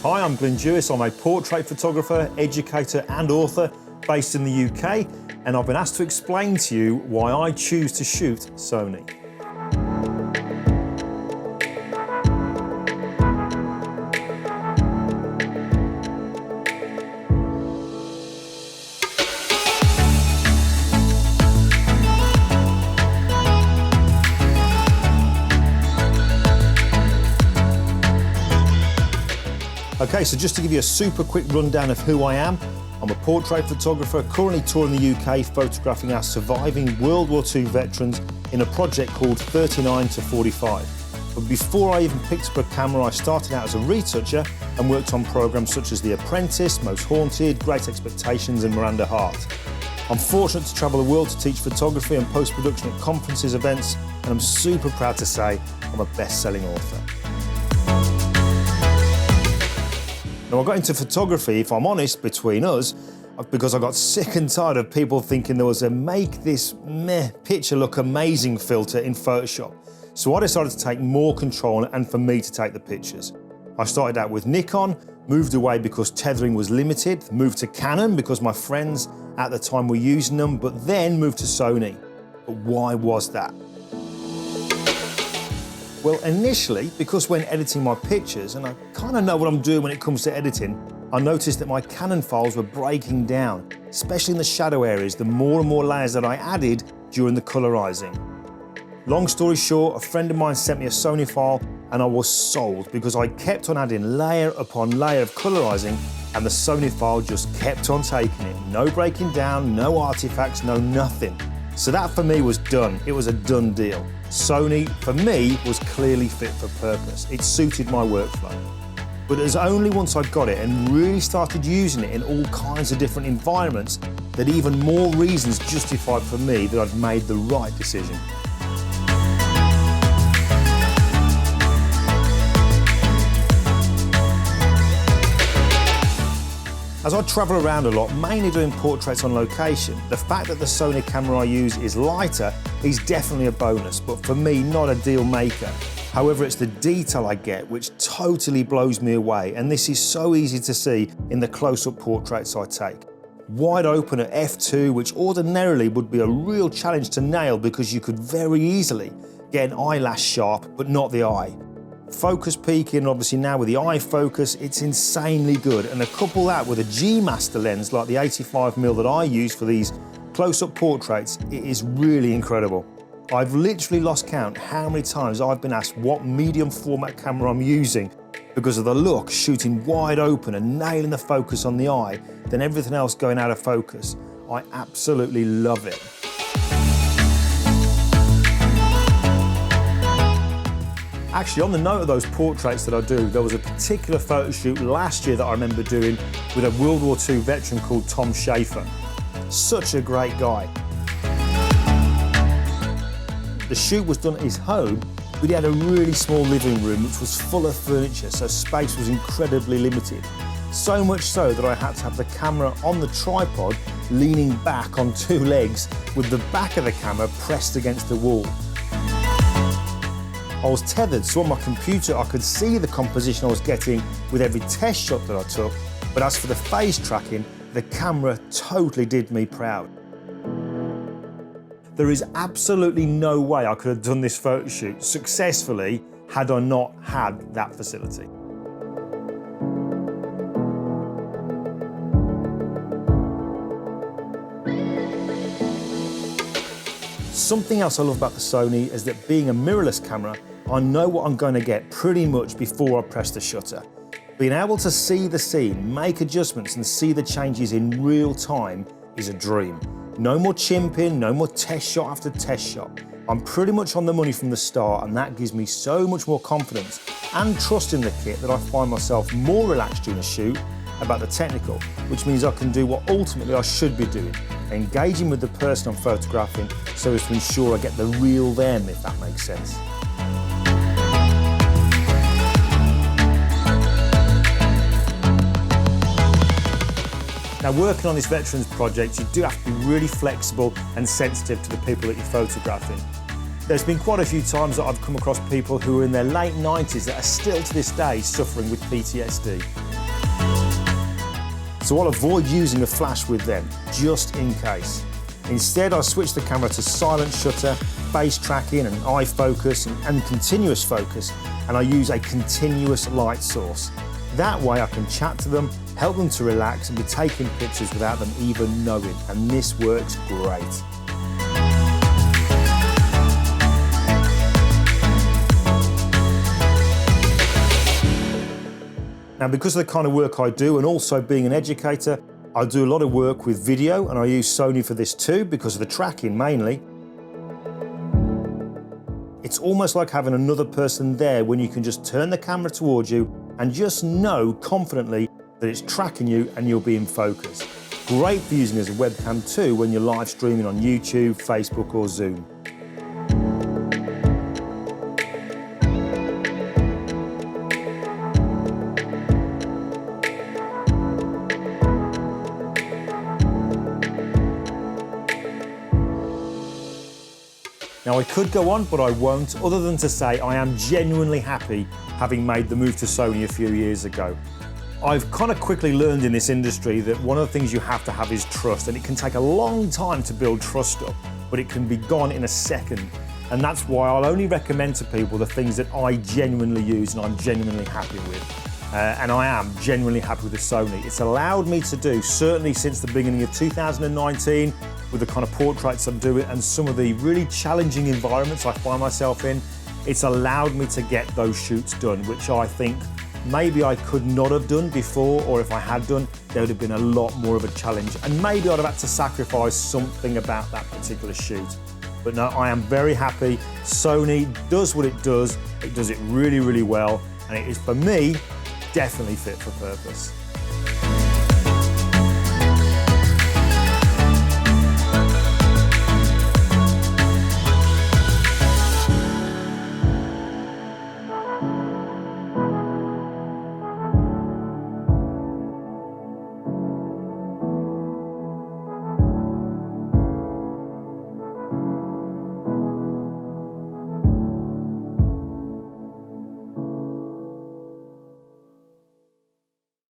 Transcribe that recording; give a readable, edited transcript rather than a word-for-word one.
Hi, I'm Glyn Dewis. I'm a portrait photographer, educator and author based in the UK, and I've been asked to explain to you why I choose to shoot Sony. Okay, so just to give you a super quick rundown of who I am, I'm a portrait photographer currently touring the UK photographing our surviving World War II veterans in a project called 39 to 45. But before I even picked up a camera, I started out as a retoucher and worked on programmes such as The Apprentice, Most Haunted, Great Expectations and Miranda Hart. I'm fortunate to travel the world to teach photography and post-production at conferences, events, and I'm super proud to say I'm a best-selling author. Now, I got into photography, if I'm honest, between us, because I got sick and tired of people thinking there was a make this meh picture look amazing filter in Photoshop. So I decided to take more control and for me to take the pictures. I started out with Nikon, moved away because tethering was limited, moved to Canon because my friends at the time were using them, but then moved to Sony. But why was that? Well, initially, because when editing my pictures, and I kind of know what I'm doing when it comes to editing, I noticed that my Canon files were breaking down, especially in the shadow areas, the more and more layers that I added during the colorizing. Long story short, a friend of mine sent me a Sony file and I was sold because I kept on adding layer upon layer of colorizing and the Sony file just kept on taking it. No breaking down, no artifacts, no nothing. So that for me was done. It was a done deal. Sony, for me, was clearly fit for purpose. It suited my workflow. But it was only once I got it and really started using it in all kinds of different environments that even more reasons justified for me that I'd made the right decision. As I travel around a lot, mainly doing portraits on location, the fact that the Sony camera I use is lighter is definitely a bonus, but for me, not a deal maker. However, it's the detail I get which totally blows me away, and this is so easy to see in the close-up portraits I take. Wide open at f2, which ordinarily would be a real challenge to nail because you could very easily get an eyelash sharp, but not the eye. Focus peaking, obviously now with the eye focus, it's insanely good. And to couple that with a G Master lens like the 85mm that I use for these close-up portraits, it is really incredible. I've literally lost count how many times I've been asked what medium format camera I'm using because of the look, shooting wide open and nailing the focus on the eye, then everything else going out of focus. I absolutely love it. Actually, on the note of those portraits that I do, there was a particular photo shoot last year that I remember doing with a World War II veteran called Tom Schaefer. Such a great guy. The shoot was done at his home, but he had a really small living room which was full of furniture, so space was incredibly limited. So much so that I had to have the camera on the tripod, leaning back on two legs, with the back of the camera pressed against the wall. I was tethered, so on my computer I could see the composition I was getting with every test shot that I took, but as for the phase tracking, the camera totally did me proud. There is absolutely no way I could have done this photo shoot successfully had I not had that facility. Something else I love about the Sony is that being a mirrorless camera, I know what I'm going to get pretty much before I press the shutter. Being able to see the scene, make adjustments and see the changes in real time is a dream. No more chimping, no more test shot after test shot. I'm pretty much on the money from the start and that gives me so much more confidence and trust in the kit that I find myself more relaxed during a shoot about the technical, which means I can do what ultimately I should be doing, engaging with the person I'm photographing so as to ensure I get the real them, if that makes sense. Now, working on this veterans project, you do have to be really flexible and sensitive to the people that you're photographing. There's been quite a few times that I've come across people who are in their late 90s that are still to this day suffering with PTSD. so I'll avoid using a flash with them, just in case. Instead, I switch the camera to silent shutter, base tracking and eye focus and continuous focus, and I use a continuous light source. That way I can chat to them, help them to relax and be taking pictures without them even knowing, and this works great. Now, because of the kind of work I do and also being an educator, I do a lot of work with video, and I use Sony for this too because of the tracking mainly. It's almost like having another person there when you can just turn the camera towards you and just know confidently that it's tracking you and you'll be in focus. Great for using as a webcam too when you're live streaming on YouTube, Facebook or Zoom. Now, I could go on, but I won't, other than to say I am genuinely happy having made the move to Sony a few years ago. I've kind of quickly learned in this industry that one of the things you have to have is trust, and it can take a long time to build trust up, but it can be gone in a second. And that's why I'll only recommend to people the things that I genuinely use and I'm genuinely happy with. And I am genuinely happy with the Sony. It's allowed me to do, certainly since the beginning of 2019, with the kind of portraits I'm doing and some of the really challenging environments I find myself in, it's allowed me to get those shoots done, which I think maybe I could not have done before, or if I had done, there would have been a lot more of a challenge. And maybe I'd have had to sacrifice something about that particular shoot. But no, I am very happy. Sony does what it does it really, really well, and it is, for me, definitely fit for purpose.